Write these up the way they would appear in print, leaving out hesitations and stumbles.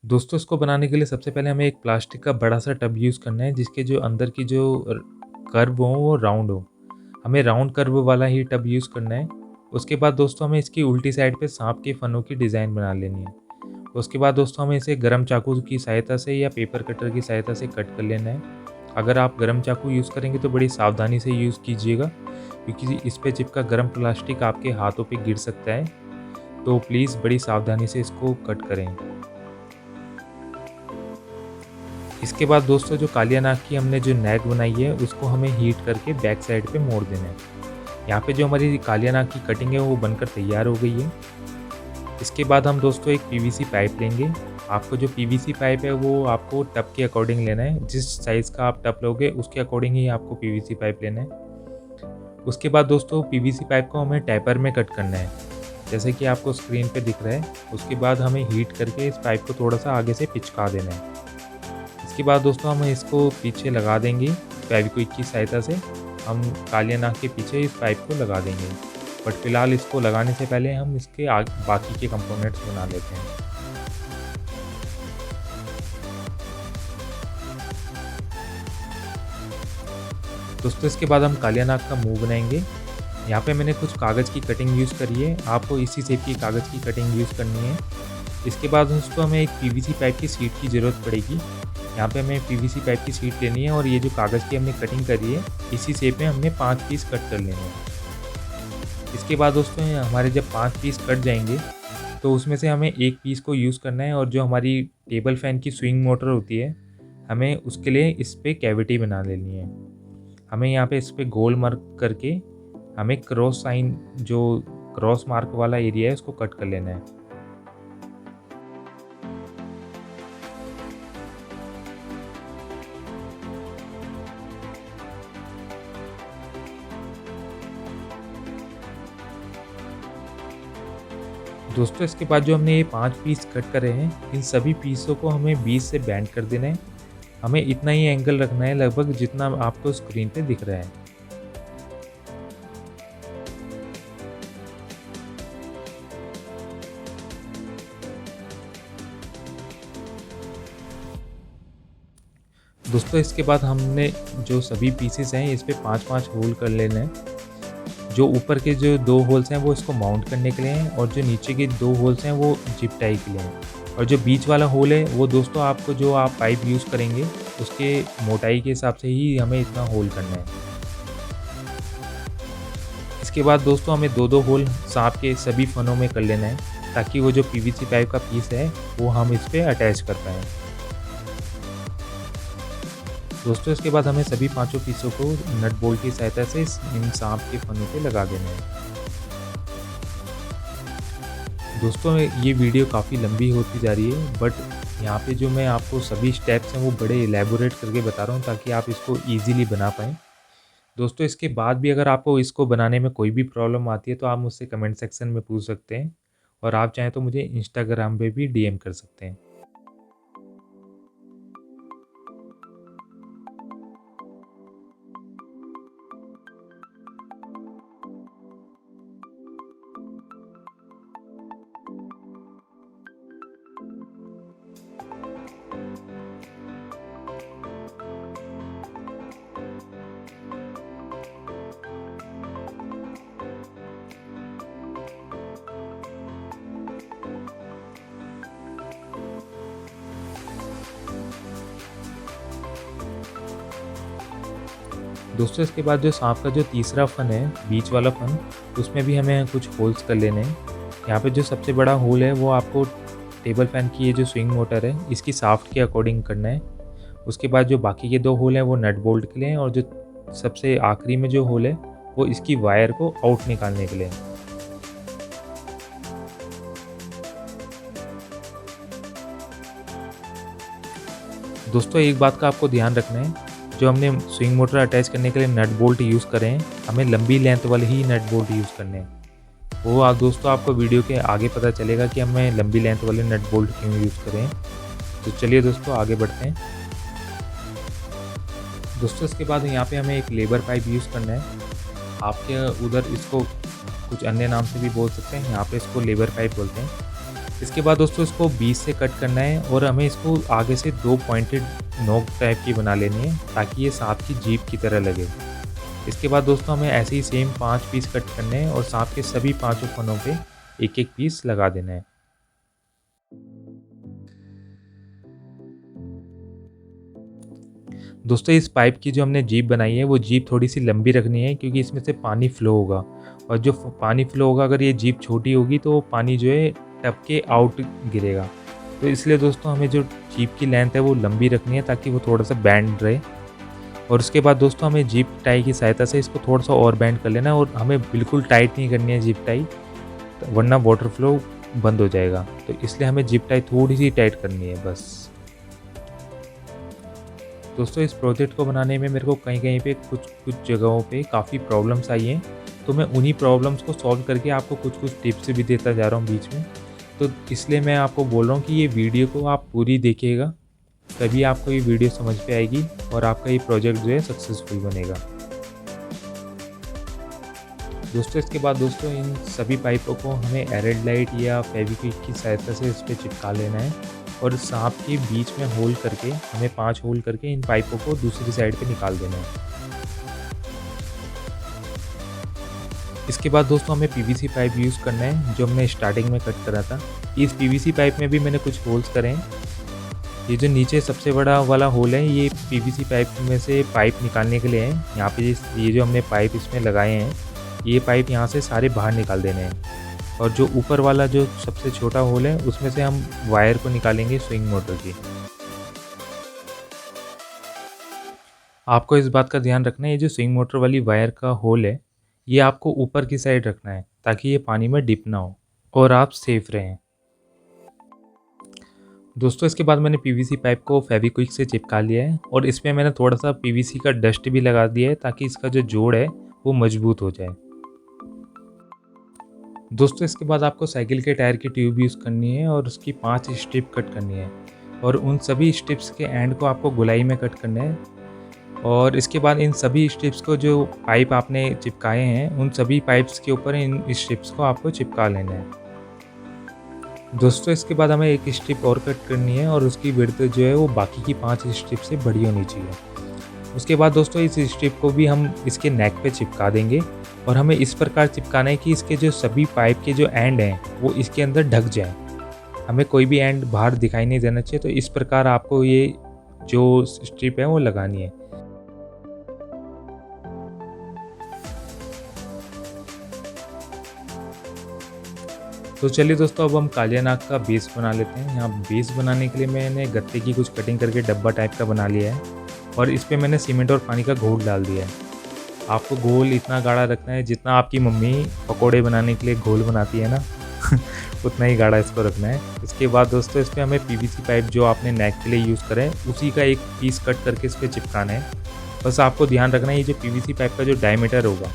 दोस्तों इसको बनाने के लिए सबसे पहले हमें एक प्लास्टिक का बड़ा-सा टब यूज़ करना है जिसके जो अंदर की जो कर्व हो वो राउंड हो। हमें राउंड कर्व वाला ही टब यूज़ करना है। उसके बाद दोस्तों हमें इसकी उल्टी साइड पे साँप के फनों की डिज़ाइन बना लेनी है। उसके बाद दोस्तों हमें इसे गरम चाकू की सहायता से या पेपर कटर की सहायता से कट कर लेना है। अगर आप गरम चाकू यूज़ करेंगे तो बड़ी सावधानी से यूज़ कीजिएगा क्योंकि इस पे चिपका गरम प्लास्टिक आपके हाथों पे गिर सकता है। तो प्लीज़ बड़ी सावधानी से इसको कट करें। इसके बाद दोस्तों जो कालिया नाग की हमने जो नेक बनाई है उसको हमें हीट करके बैक साइड पे मोड़ देना है। यहाँ पे जो हमारी कालिया नाग की कटिंग है वो बनकर तैयार हो गई है। इसके बाद हम दोस्तों एक पीवीसी पाइप लेंगे। आपको जो पीवीसी पाइप है वो आपको टब के अकॉर्डिंग लेना है। जिस साइज़ का आप टब लोगे उसके अकॉर्डिंग ही आपको पीवीसी पाइप लेना है। उसके बाद दोस्तों पीवीसी पाइप को हमें टैपर में कट करना है, जैसे कि आपको स्क्रीन पे दिख रहा है। उसके बाद हमें हीट करके इस पाइप को थोड़ा-सा आगे से पिचका देना है। इसके बाद दोस्तों हम इसको पीछे लगा देंगे फेविक्विक की सहायता से। हम कालिया नाग के पीछे इस पाइप को लगा देंगे। बट फ़िलहाल इसको लगाने से पहले हम इसके बाकी के कंपोनेंट्स बना लेते हैं। दोस्तों इसके बाद हम कालिया नाग का मुँह बनाएंगे। यहाँ पे मैंने कुछ कागज़ की कटिंग यूज़ करी है। आपको इसी शेप की कागज़ की कटिंग यूज़ करनी है। इसके बाद दोस्तों हमें एक पीवीसी पाइप की शीट की ज़रूरत पड़ेगी। यहाँ पे हमें पीवीसी पाइप की शीट लेनी है और ये जो कागज़ की हमने कटिंग करी है इसी शेप में हमने 5 पीस कट कर लेने हैं। इसके बाद दोस्तों हमारे जब 5 पीस कट जाएंगे तो उसमें से हमें एक पीस को यूज़ करना है और जो हमारी टेबल फ़ैन की स्विंग मोटर होती है हमें उसके लिए इस पे कैविटी बना लेनी है। हमें यहाँ पे इस पे गोल मार्क करके हमें क्रॉस साइन जो क्रॉस मार्क वाला एरिया है उसको कट कर लेना है। दोस्तों इसके बाद जो हमने ये 5 पीस कट करे हैं इन सभी पीसों को हमें बीच से बेंड कर देना है। हमें इतना ही एंगल रखना है लगभग जितना आपको स्क्रीन पे दिख रहा है। दोस्तों इसके बाद हमने जो सभी पीसेस हैं इस पे 5-5 होल कर लेने हैं। जो ऊपर के जो 2 होल्स हैं वो इसको माउंट करने के लिए हैं और जो नीचे के 2 होल्स हैं वो जिप टाई के लिए हैं। और जो बीच वाला होल है वो दोस्तों आपको जो आप पाइप यूज़ करेंगे उसके मोटाई के हिसाब से ही हमें इतना होल करना है। इसके बाद दोस्तों हमें 2-2 होल सांप के सभी फनों में कर लेना है ताकि वो जो पीवीसी पाइप का पीस है वो हम इस पे अटैच कर पाएँ। दोस्तों इसके बाद हमें सभी पाँचों पीसों को नट बोल्ट की सहायता से इन सांप के फनों पे लगा देना है। दोस्तों ये वीडियो काफ़ी लंबी होती जा रही है बट यहाँ पे जो मैं आपको सभी स्टेप्स हैं वो बड़े एलैबोरेट करके बता रहा हूँ ताकि आप इसको ईज़िली बना पाएँ। दोस्तों इसके बाद भी अगर आपको इसको बनाने में कोई भी प्रॉब्लम आती है तो आप मुझसे कमेंट सेक्शन में पूछ सकते हैं और आप चाहें तो मुझे इंस्टाग्राम पे भी डीएम कर सकते हैं। दोस्तों इसके बाद जो सांप का जो तीसरा फन है बीच वाला फन उसमें भी हमें कुछ होल्स कर लेने हैं। यहाँ पे जो सबसे बड़ा होल है वो आपको टेबल फैन की ये जो स्विंग मोटर है इसकी शाफ्ट के अकॉर्डिंग करना है। उसके बाद जो बाकी के 2 होल हैं वो नट बोल्ट के लिए हैं और जो सबसे आखिरी में जो होल है वो इसकी वायर को आउट निकालने के लिए है। दोस्तों एक बात का आपको ध्यान रखना है, जो हमने स्विंग मोटर अटैच करने के लिए नट बोल्ट यूज़ करे हैं हमें लंबी लेंथ वाले ही नट बोल्ट यूज़ करने हैं। वो दोस्तों आपको वीडियो के आगे पता चलेगा कि हमें लंबी लेंथ वाले नट बोल्ट क्यों यूज़ करें। तो चलिए दोस्तों आगे बढ़ते हैं। दोस्तों इसके बाद यहाँ पे हमें एक लेबर पाइप यूज़ करना है। आपके उधर इसको कुछ अन्य नाम से भी बोल सकते हैं, यहाँ पे इसको लेबर पाइप बोलते हैं। इसके बाद दोस्तों इसको बीच से कट करना है और हमें इसको आगे से 2 पॉइंटेड नोक टाइप की बना लेनी है ताकि ये सांप की जीभ की तरह लगे। इसके बाद दोस्तों हमें ऐसे ही सेम 5 पीस कट करने हैं और सांप के सभी पाँचों फनों पे एक-एक पीस लगा देना है। दोस्तों इस पाइप की जो हमने जीभ बनाई है वो जीभ थोड़ी-सी लंबी रखनी है क्योंकि इसमें से पानी फ्लो होगा और जो पानी फ्लो होगा अगर ये जीभ छोटी होगी तो पानी जो है टप के आउट गिरेगा। तो इसलिए दोस्तों हमें जो जीभ की लेंथ है वो लंबी रखनी है ताकि वो थोड़ा-सा बैंड रहे। और उसके बाद दोस्तों हमें जीभ टाई की सहायता से इसको थोड़ा-सा और बैंड कर लेना है और हमें बिल्कुल टाइट नहीं करनी है जीभ टाई, वरना वाटर फ्लो बंद हो जाएगा। तो इसलिए हमें जीभ टाई थोड़ी-सी टाइट करनी है बस। दोस्तों इस प्रोजेक्ट को बनाने में मेरे को कहीं-कहीं पे कुछ जगहों पे काफ़ी प्रॉब्लम्स आई हैं, तो मैं उन्हीं प्रॉब्लम्स को सॉल्व करके आपको कुछ-कुछ टिप्स भी देता जा रहा हूँ बीच में। तो इसलिए मैं आपको बोल रहा हूँ कि ये वीडियो को आप पूरी देखिएगा, तभी आपको ये वीडियो समझ में आएगी और आपका ये प्रोजेक्ट जो है सक्सेसफुल बनेगा। दोस्तों इसके बाद दोस्तों इन सभी पाइपों को हमें एरेड लाइट या फेविक्विक की सहायता से इस पे चिपका लेना है और सांप के बीच में होल करके हमें 5 होल करके इन पाइपों को दूसरी साइड पे निकाल देना है। इसके बाद दोस्तों हमें पीवीसी पाइप यूज़ करना है जो हमने स्टार्टिंग में कट करा था। इस पीवीसी पाइप में भी मैंने कुछ होल्स करे हैं। ये जो नीचे सबसे बड़ा वाला होल है ये पीवीसी पाइप में से पाइप निकालने के लिए है। यहाँ पे ये जो हमने पाइप इसमें लगाए हैं ये पाइप यहाँ से सारे बाहर निकाल देने हैं और जो ऊपर वाला जो सबसे छोटा होल है उसमें से हम वायर को निकालेंगे स्विंग मोटर की। आपको इस बात का ध्यान रखना है ये जो स्विंग मोटर वाली वायर का होल है ये आपको ऊपर की साइड रखना है ताकि ये पानी में डिप ना हो और आप सेफ रहें। दोस्तों इसके बाद मैंने पीवीसी पाइप को फेविक्विक से चिपका लिया है और इसमें मैंने थोड़ा सा पीवीसी का डस्ट भी लगा दिया है ताकि इसका जो जोड़ है वो मजबूत हो जाए। दोस्तों इसके बाद आपको साइकिल के टायर की ट्यूब यूज़ करनी है और उसकी 5 स्ट्रिप कट करनी है और उन सभी स्ट्रिप्स के एंड को आपको गोलाई में कट करना है और इसके बाद इन सभी स्ट्रिप्स को जो पाइप आपने चिपकाए हैं उन सभी पाइप्स के ऊपर इन स्ट्रिप्स को आपको चिपका लेना है। दोस्तों इसके बाद हमें एक स्ट्रिप और कट करनी है और उसकी विड्थ जो है वो बाकी की 5 स्ट्रिप से बड़ी होनी चाहिए। उसके बाद दोस्तों इस स्ट्रिप को भी हम इसके नेक पे चिपका देंगे और हमें इस प्रकार चिपकाना है कि इसके जो सभी पाइप के जो एंड हैं वो इसके अंदर ढक जाए। हमें कोई भी एंड बाहर दिखाई नहीं देना चाहिए। तो इस प्रकार आपको ये जो स्ट्रिप है वो लगानी है। तो चलिए दोस्तों अब हम कालिया नाग का बेस बना लेते हैं। यहाँ बेस बनाने के लिए मैंने गत्ते की कुछ कटिंग करके डब्बा टाइप का बना लिया है और इस पे मैंने सीमेंट और पानी का घोल डाल दिया है। आपको घोल इतना गाढ़ा रखना है जितना आपकी मम्मी पकोड़े बनाने के लिए घोल बनाती है ना उतना ही गाढ़ा इसको रखना है। इसके बाद दोस्तों इस पर हमें पीवीसी पाइप जो आपने नेक के लिए यूज़ करें उसी का एक पीस कट करके इस पर चिपकाना है। बस आपको ध्यान रखना है ये जो पीवीसी पाइप का जो डायमीटर होगा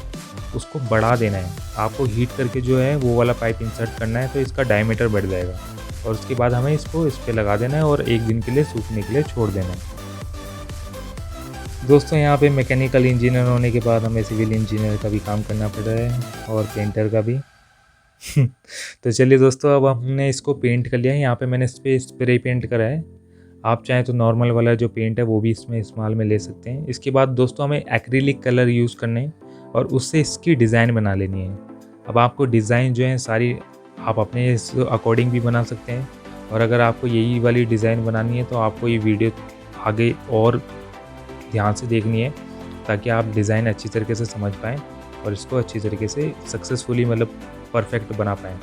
उसको बढ़ा देना है। आपको हीट करके जो है वो वाला पाइप इंसर्ट करना है तो इसका डायमीटर बढ़ जाएगा और उसके बाद हमें इसको इस पर लगा देना है और 1 दिन के लिए सूखने के लिए छोड़ देना है। दोस्तों यहाँ पे मैकेनिकल इंजीनियर होने के बाद हमें सिविल इंजीनियर का भी काम करना पड़ रहा है और पेंटर का भी तो चलिए दोस्तों अब हमने इसको पेंट कर लिया है। यहाँ पे मैंने इस पर स्प्रे पेंट करा है। आप चाहें तो नॉर्मल वाला जो पेंट है वो भी इसमें इस्तेमाल में ले सकते हैं। इसके बाद दोस्तों हमें एक्रिलिक कलर यूज़ करने हैं और उससे इसकी डिज़ाइन बना लेनी है। अब आपको डिज़ाइन जो है सारी आप अपने अकॉर्डिंग भी बना सकते हैं और अगर आपको यही वाली डिज़ाइन बनानी है तो आपको ये वीडियो आगे और ध्यान से देखनी है ताकि आप डिज़ाइन अच्छी तरीके से समझ पाएँ और इसको अच्छी तरीके से सक्सेसफुली मतलब परफेक्ट बना पाएँ।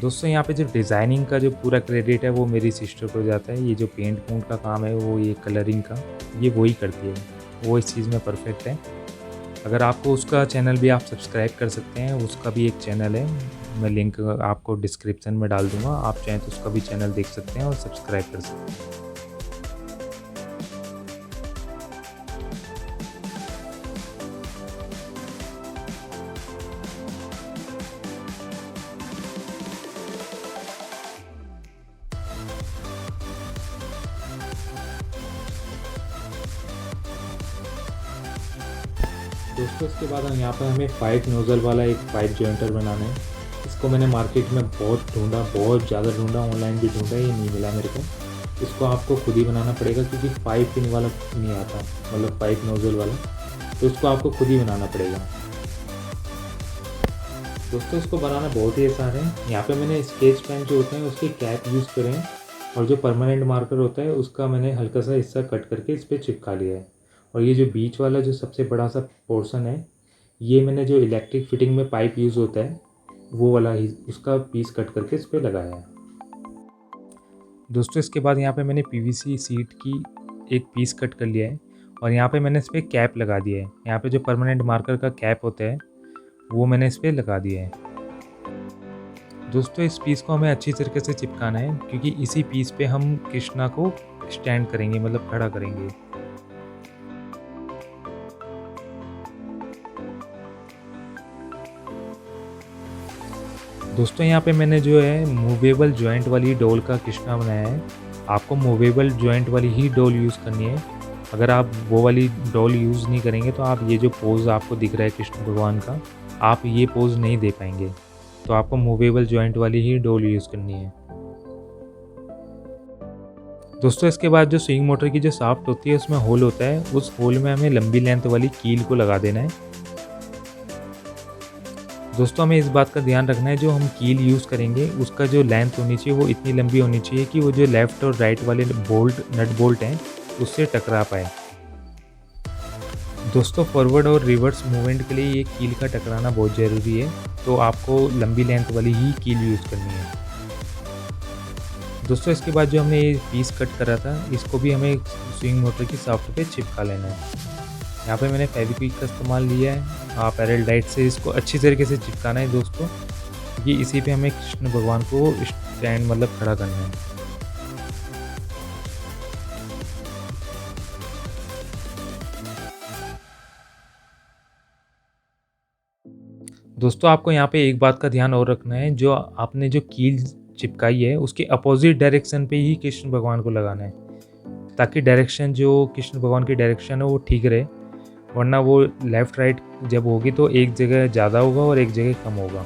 दोस्तों यहाँ पे जो डिज़ाइनिंग का जो पूरा क्रेडिट है वो मेरी सिस्टर को जाता है। ये जो पेंट पूंट का काम है वो ये कलरिंग का ये वही करती है, वो इस चीज़ में परफेक्ट है। अगर आपको उसका चैनल भी आप सब्सक्राइब कर सकते हैं, उसका भी एक चैनल है, मैं लिंक आपको डिस्क्रिप्शन में डाल दूँगा। आप चाहें तो उसका भी चैनल देख सकते हैं और सब्सक्राइब कर सकते हैं। दोस्तों इसके बाद हम यहाँ पर हमें 5 नोज़ल वाला एक पाइप जॉइंटर बनाना है। इसको मैंने मार्केट में बहुत ढूँढा, बहुत ज़्यादा ढूँढा, ऑनलाइन भी ढूँढा, ये नहीं मिला मेरे को। इसको आपको खुद ही बनाना पड़ेगा क्योंकि पाइप पिन वाला नहीं आता, मतलब पाइप नोज़ल वाला, तो इसको आपको खुद ही बनाना पड़ेगा। दोस्तों इसको बनाना बहुत ही आसान है। यहाँ पे मैंने स्केच पेन जो होते हैं उसके कैप यूज़ करे हैं और जो परमानेंट मार्कर होता है उसका मैंने हल्का सा हिस्सा कट करके इस पर चिपका लिया है। और ये जो बीच वाला जो सबसे बड़ा सा पोर्शन है, ये मैंने जो इलेक्ट्रिक फिटिंग में पाइप यूज़ होता है वो वाला ही उसका पीस कट करके इस पर लगाया है। दोस्तों इसके बाद यहाँ पे मैंने पीवीसी शीट की एक पीस कट कर लिया है और यहाँ पे मैंने इस पर कैप लगा दिया है। यहाँ पे जो परमानेंट मार्कर का कैप होता है वो मैंने इस पर लगा दिया है। दोस्तों इस पीस को हमें अच्छी तरीके से चिपकाना है क्योंकि इसी पीस पे हम कृष्णा को स्टैंड करेंगे, मतलब खड़ा करेंगे। दोस्तों यहाँ पे मैंने जो है मूवेबल जॉइंट वाली डोल का कृष्णा बनाया है। आपको मूवेबल जॉइंट वाली ही डोल यूज़ करनी है। अगर आप वो वाली डोल यूज़ नहीं करेंगे तो आप ये जो पोज़ आपको दिख रहा है कृष्ण भगवान का, आप ये पोज़ नहीं दे पाएंगे। तो आपको मूवेबल जॉइंट वाली ही डोल यूज़ करनी है। दोस्तों इसके बाद जो स्विंग मोटर की जो शाफ्ट होती है उसमें होल होता है, उस होल में हमें लंबी लेंथ वाली कील को लगा देना है। दोस्तों हमें इस बात का ध्यान रखना है जो हम कील यूज़ करेंगे उसका जो लेंथ होनी चाहिए वो इतनी लंबी होनी चाहिए कि वो जो लेफ़्ट और राइट वाले नट बोल्ट हैं उससे टकरा पाए। दोस्तों फॉरवर्ड और रिवर्स मूवमेंट के लिए ये कील का टकराना बहुत ज़रूरी है, तो आपको लंबी लेंथ वाली ही कील यूज़ करनी है। दोस्तों इसके बाद जो हमने ये पीस कट करा था इसको भी हमें स्विंग मोटर की शाफ्ट पे चिपका लेना है। यहाँ पे मैंने फेविक्विक का इस्तेमाल लिया है। आप एरल डाइट से इसको अच्छी तरीके से चिपकाना है दोस्तों, क्योंकि इसी पे हमें कृष्ण भगवान को स्टैंड मतलब खड़ा करना है। दोस्तों आपको यहाँ पे एक बात का ध्यान और रखना है, जो आपने जो कील चिपकाई है उसके अपोजिट डायरेक्शन पे ही कृष्ण भगवान को लगाना है, ताकि डायरेक्शन जो कृष्ण भगवान की डायरेक्शन है वो ठीक रहे, वरना वो लेफ़्ट राइट जब होगी तो एक जगह ज़्यादा होगा और एक जगह कम होगा।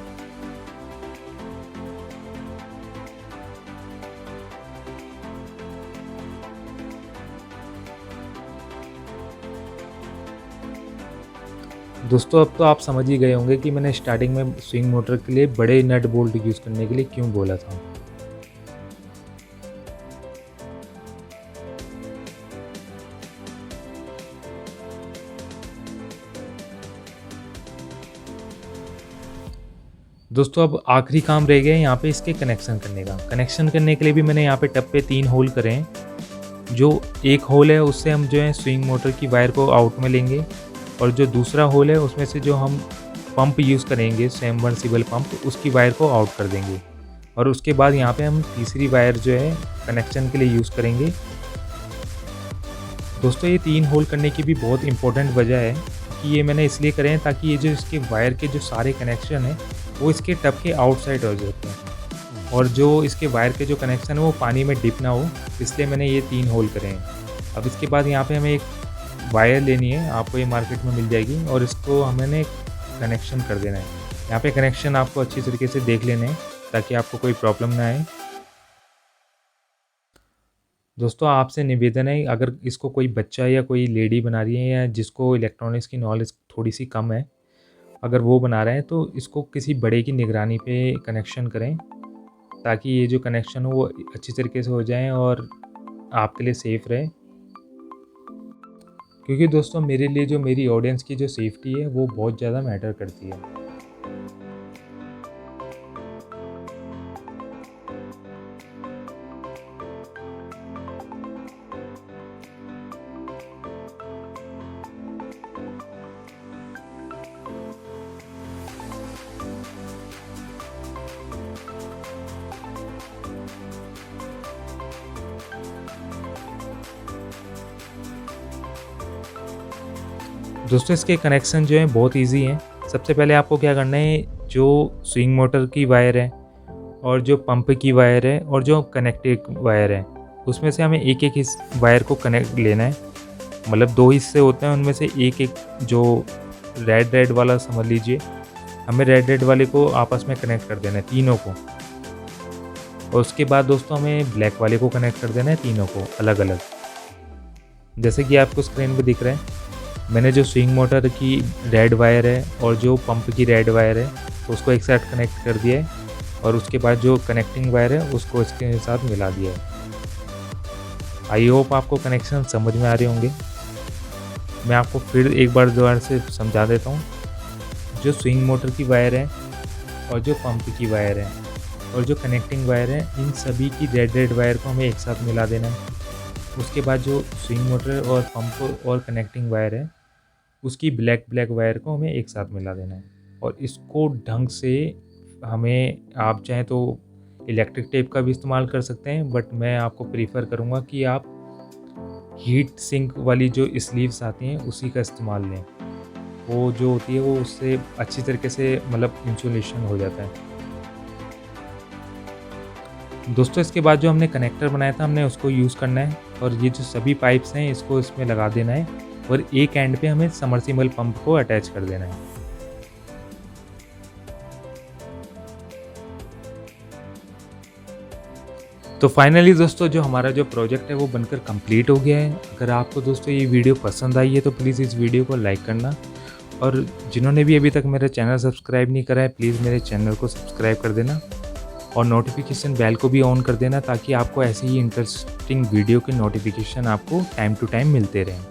दोस्तों अब तो आप समझ ही गए होंगे कि मैंने स्टार्टिंग में स्विंग मोटर के लिए बड़े नट बोल्ट यूज़ करने के लिए क्यों बोला था। दोस्तों अब आखिरी काम रह गया है यहाँ पे इसके कनेक्शन करने का। कनेक्शन करने के लिए भी मैंने यहाँ पे टब पे 3 होल करे हैं। जो एक होल है उससे हम जो है स्विंग मोटर की वायर को आउट में लेंगे, और जो दूसरा होल है उसमें से जो हम पंप यूज़ करेंगे सबमर्सिबल पंप, उसकी वायर को आउट कर देंगे। और उसके बाद यहाँ पे हम तीसरी वायर जो है कनेक्शन के लिए यूज़ करेंगे। दोस्तों ये 3 होल करने की भी बहुत इंपॉर्टेंट वजह है कि ये मैंने इसलिए करे हैं ताकि ये जो इसके वायर के जो सारे कनेक्शन हैं वो इसके टब के आउटसाइड हो जाते हैं, और जो इसके वायर के जो कनेक्शन है वो पानी में डिप ना हो, इसलिए मैंने ये 3 होल करे हैं। अब इसके बाद यहाँ पे हमें एक वायर लेनी है, आपको ये मार्केट में मिल जाएगी, और इसको हमें कनेक्शन कर देना है। यहाँ पे कनेक्शन आपको अच्छी तरीके से देख लेने हैं ताकि आपको कोई प्रॉब्लम ना आए। दोस्तों आपसे निवेदन है, अगर इसको कोई बच्चा या कोई लेडी बना रही है या जिसको इलेक्ट्रॉनिक्स की नॉलेज थोड़ी सी कम है, अगर वो बना रहे हैं तो इसको किसी बड़े की निगरानी पे कनेक्शन करें, ताकि ये जो कनेक्शन हो वो अच्छी तरीके से हो जाए और आपके लिए सेफ़ रहे। क्योंकि दोस्तों मेरे लिए जो मेरी ऑडियंस की जो सेफ्टी है वो बहुत ज़्यादा मैटर करती है। दोस्तों इसके कनेक्शन जो हैं बहुत ईजी हैं। सबसे पहले आपको क्या करना है, जो स्विंग मोटर की वायर है और जो पंप की वायर है और जो कनेक्टिंग वायर है, उसमें से हमें एक-एक इस वायर को कनेक्ट लेना है। मतलब 2 हिस्से होते हैं, उनमें से एक-एक जो रेड वाला समझ लीजिए, हमें रेड वाले को आपस में कनेक्ट कर देना है, तीनों को। और उसके बाद दोस्तों हमें ब्लैक वाले को कनेक्ट कर देना है, तीनों को अलग अलग। जैसे कि आपको स्क्रीन पे दिख रहा है, मैंने जो स्विंग मोटर की रेड वायर है और जो पंप की रेड वायर है उसको एक साथ कनेक्ट कर दिया है, और उसके बाद जो कनेक्टिंग वायर है उसको इसके साथ मिला दिया है। आई होप आपको कनेक्शन समझ में आ रहे होंगे। मैं आपको फिर एक बार दोबारा से समझा देता हूँ। जो स्विंग मोटर की वायर है और जो पंप की वायर है और जो कनेक्टिंग वायर है, इन सभी की रेड वायर को हमें एक साथ मिला देना है। उसके बाद जो स्विंग मोटर और पंप और कनेक्टिंग वायर है उसकी ब्लैक वायर को हमें एक साथ मिला देना है। और इसको ढंग से हमें, आप चाहें तो इलेक्ट्रिक टेप का भी इस्तेमाल कर सकते हैं, बट मैं आपको प्रीफर करूँगा कि आप हीट सिंक वाली जो स्लीव्स आती हैं उसी का इस्तेमाल लें। वो जो होती है वो उससे अच्छी तरीके से मतलब इंसुलेशन हो जाता है। दोस्तों इसके बाद जो हमने कनेक्टर बनाया था हमने उसको यूज़ करना है, और ये जो सभी पाइप्स हैं इसको इसमें लगा देना है, और एक एंड पे हमें सबमर्सिबल पंप को अटैच कर देना है। तो फाइनली दोस्तों जो हमारा जो प्रोजेक्ट है वो बनकर कंप्लीट हो गया है। अगर आपको दोस्तों ये वीडियो पसंद आई है तो प्लीज़ इस वीडियो को लाइक करना, और जिन्होंने भी अभी तक मेरा चैनल सब्सक्राइब नहीं करा है प्लीज़ मेरे चैनल को सब्सक्राइब कर देना, और नोटिफिकेशन बेल को भी ऑन कर देना, ताकि आपको ऐसे ही इंटरेस्टिंग वीडियो के नोटिफिकेशन आपको टाइम टू टाइम मिलते रहें।